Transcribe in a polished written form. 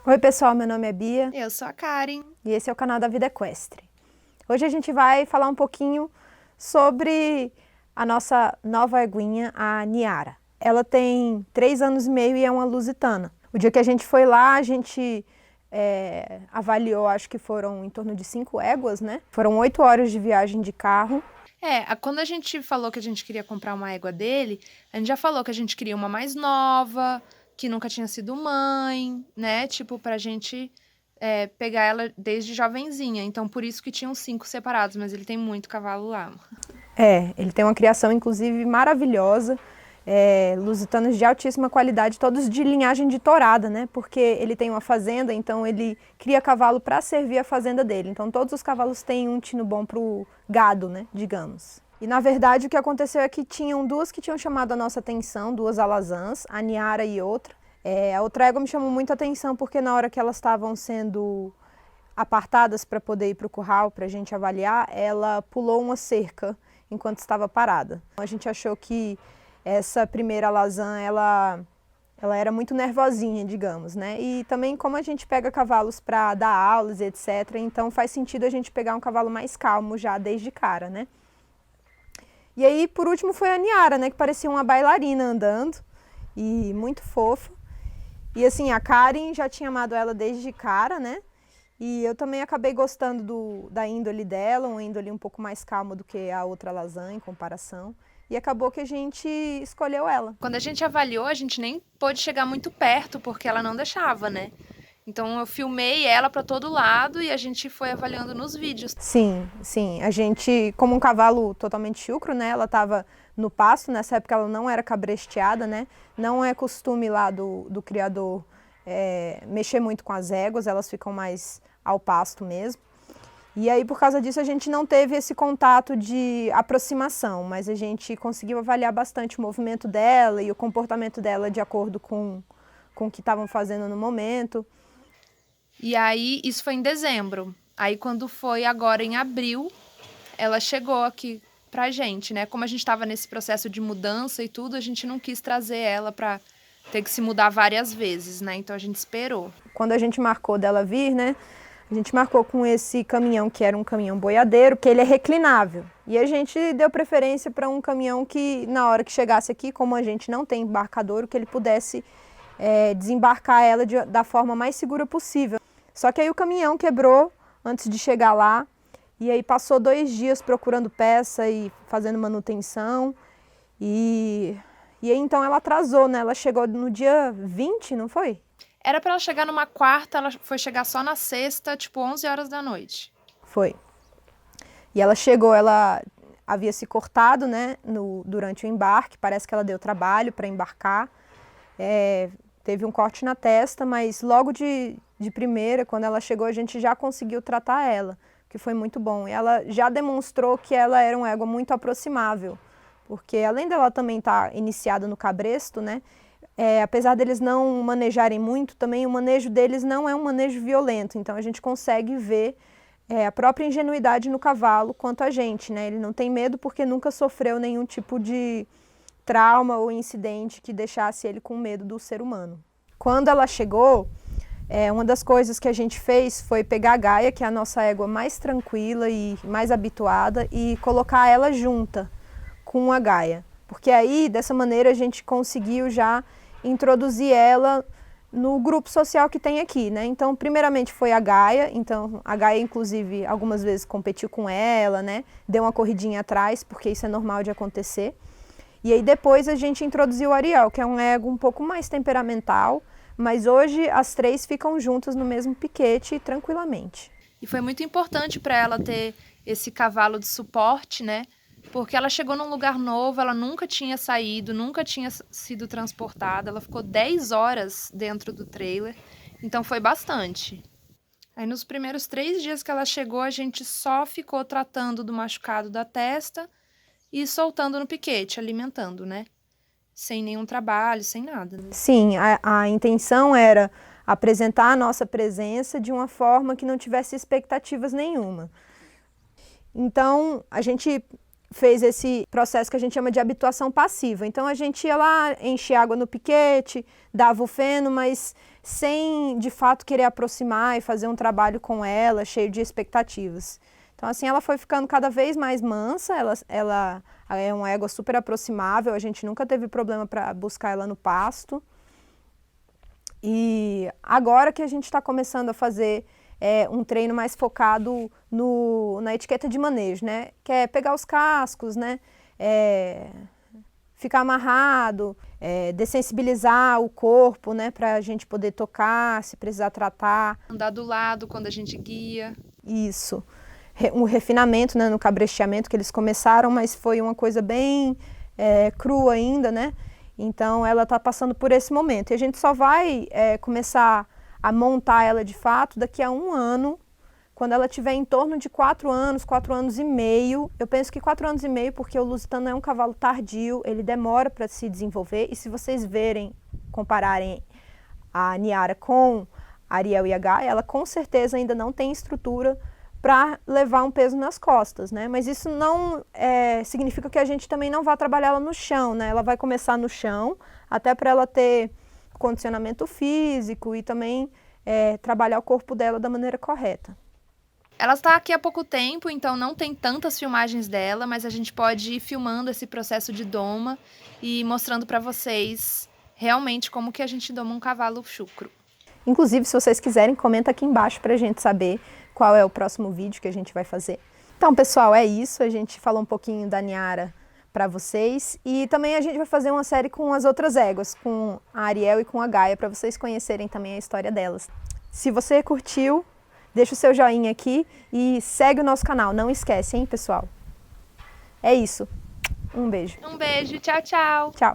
Oi pessoal, meu nome é Bia Eu sou a Karen. e esse é o canal da Vida Equestre. Hoje a gente vai falar um pouquinho sobre a nossa nova eguinha, a Niara. Ela tem 3 anos e meio e é uma lusitana. O dia que a gente foi lá, a gente avaliou, acho que foram em torno de 5 éguas, né? Foram 8 horas de viagem de carro. Quando a gente falou que a gente queria comprar uma égua dele, a gente já falou que a gente queria uma mais nova, que nunca tinha sido mãe, né? Tipo, pra gente pegar ela desde jovenzinha. Então, por isso que tinham 5 separados, mas ele tem muito cavalo lá. Ele tem uma criação, inclusive, maravilhosa. Lusitanos de altíssima qualidade, todos de linhagem de tourada, né? Porque ele tem uma fazenda, então ele cria cavalo para servir a fazenda dele. Então todos os cavalos têm um tino bom para o gado, né? Digamos. E na verdade o que aconteceu é que tinham duas que tinham chamado a nossa atenção, duas alazãs, a Niara e outra. A outra égua me chamou muita atenção porque na hora que elas estavam sendo apartadas para poder ir para o curral, para a gente avaliar, ela pulou uma cerca enquanto estava parada. A gente achou que essa primeira alazã, ela era muito nervosinha, digamos, né? E também como a gente pega cavalos para dar aulas e etc, então faz sentido a gente pegar um cavalo mais calmo já desde cara, né? E aí, por último, foi a Niara, né? Que parecia uma bailarina andando e muito fofa. E assim, a Karen já tinha amado ela desde cara, né? E eu também acabei gostando da índole dela, uma índole um pouco mais calma do que a outra alazã em comparação. E acabou que a gente escolheu ela. Quando a gente avaliou, a gente nem pôde chegar muito perto, porque ela não deixava, né? Então, eu filmei ela para todo lado e a gente foi avaliando nos vídeos. Sim, sim. A gente, como um cavalo totalmente chucro, né? Ela estava no pasto, nessa época ela não era cabresteada, né? Não é costume lá do criador mexer muito com as éguas, elas ficam mais ao pasto mesmo. E aí, por causa disso, a gente não teve esse contato de aproximação, mas a gente conseguiu avaliar bastante o movimento dela e o comportamento dela de acordo com o que estavam fazendo no momento. E aí, isso foi em dezembro. Aí, quando foi agora em abril, ela chegou aqui pra gente, né? Como a gente tava nesse processo de mudança e tudo, a gente não quis trazer ela pra ter que se mudar várias vezes, né? Então, a gente esperou. Quando a gente marcou dela vir, né? A gente marcou com esse caminhão que era um caminhão boiadeiro, que ele é reclinável. E a gente deu preferência para um caminhão que, na hora que chegasse aqui, como a gente não tem embarcador, que ele pudesse desembarcar ela da forma mais segura possível. Só que aí o caminhão quebrou antes de chegar lá, e aí passou 2 dias procurando peça e fazendo manutenção. E aí então ela atrasou, né? Ela chegou no dia 20, não foi? Era pra ela chegar numa quarta, ela foi chegar só na sexta, tipo 11 horas da noite. Foi. E ela chegou, ela havia se cortado, né, durante o embarque, parece que ela deu trabalho para embarcar. Teve um corte na testa, mas logo de primeira, quando ela chegou, a gente já conseguiu tratar ela, que foi muito bom. E ela já demonstrou que ela era uma égua muito aproximável, porque além dela também estar iniciada no cabresto, né, apesar deles não manejarem muito, também o manejo deles não é um manejo violento, então a gente consegue ver a própria ingenuidade no cavalo quanto a gente, né? Ele não tem medo porque nunca sofreu nenhum tipo de trauma ou incidente que deixasse ele com medo do ser humano. Quando ela chegou, uma das coisas que a gente fez foi pegar a Gaia, que é a nossa égua mais tranquila e mais habituada, e colocar ela junta com a Gaia. Porque aí, dessa maneira, a gente conseguiu já introduzir ela no grupo social que tem aqui, né? Então, primeiramente foi a Gaia, então a Gaia, inclusive, algumas vezes competiu com ela, né? Deu uma corridinha atrás, porque isso é normal de acontecer. E aí depois a gente introduziu o Ariel, que é um ego um pouco mais temperamental, mas hoje as 3 ficam juntas no mesmo piquete tranquilamente. E foi muito importante para ela ter esse cavalo de suporte, né? Porque ela chegou num lugar novo, ela nunca tinha saído, nunca tinha sido transportada, ela ficou 10 horas dentro do trailer, então foi bastante. Aí nos primeiros 3 dias que ela chegou, a gente só ficou tratando do machucado da testa e soltando no piquete, alimentando, né? Sem nenhum trabalho, sem nada. Né? Sim, a intenção era apresentar a nossa presença de uma forma que não tivesse expectativas nenhuma. Então, a gente fez esse processo que a gente chama de habituação passiva. Então, a gente ia lá, enchia água no piquete, dava o feno, mas sem de fato querer aproximar e fazer um trabalho com ela, cheio de expectativas. Então, assim, ela foi ficando cada vez mais mansa, ela é uma égua super aproximável, a gente nunca teve problema para buscar ela no pasto. E agora que a gente está começando a fazer um treino mais focado na etiqueta de manejo, né? Que é pegar os cascos, né? Ficar amarrado, dessensibilizar o corpo, né? Para a gente poder tocar, se precisar tratar. Andar do lado quando a gente guia. Isso. Um refinamento, né, no cabresteamento que eles começaram, mas foi uma coisa bem crua ainda, né? Então ela está passando por esse momento. E a gente só vai começar a montar ela de fato daqui a 1 ano, quando ela tiver em torno de 4 anos, 4 anos e meio. Eu penso que 4 anos e meio, porque o lusitano é um cavalo tardio, ele demora para se desenvolver. E se vocês compararem a Niara com a Ariel e a Gaia, ela com certeza ainda não tem estrutura para levar um peso nas costas, né? Mas isso não significa que a gente também não vá trabalhar ela no chão, né? Ela vai começar no chão, até para ela ter condicionamento físico e também trabalhar o corpo dela da maneira correta. Ela está aqui há pouco tempo, então não tem tantas filmagens dela, mas a gente pode ir filmando esse processo de doma e mostrando para vocês realmente como que a gente doma um cavalo chucro. Inclusive, se vocês quiserem, comenta aqui embaixo para a gente saber qual é o próximo vídeo que a gente vai fazer. Então, pessoal, é isso. A gente falou um pouquinho da Niara para vocês. E também a gente vai fazer uma série com as outras éguas, com a Ariel e com a Gaia, para vocês conhecerem também a história delas. Se você curtiu, deixa o seu joinha aqui e segue o nosso canal. Não esquece, hein, pessoal? É isso. Um beijo. Um beijo. Tchau, tchau. Tchau.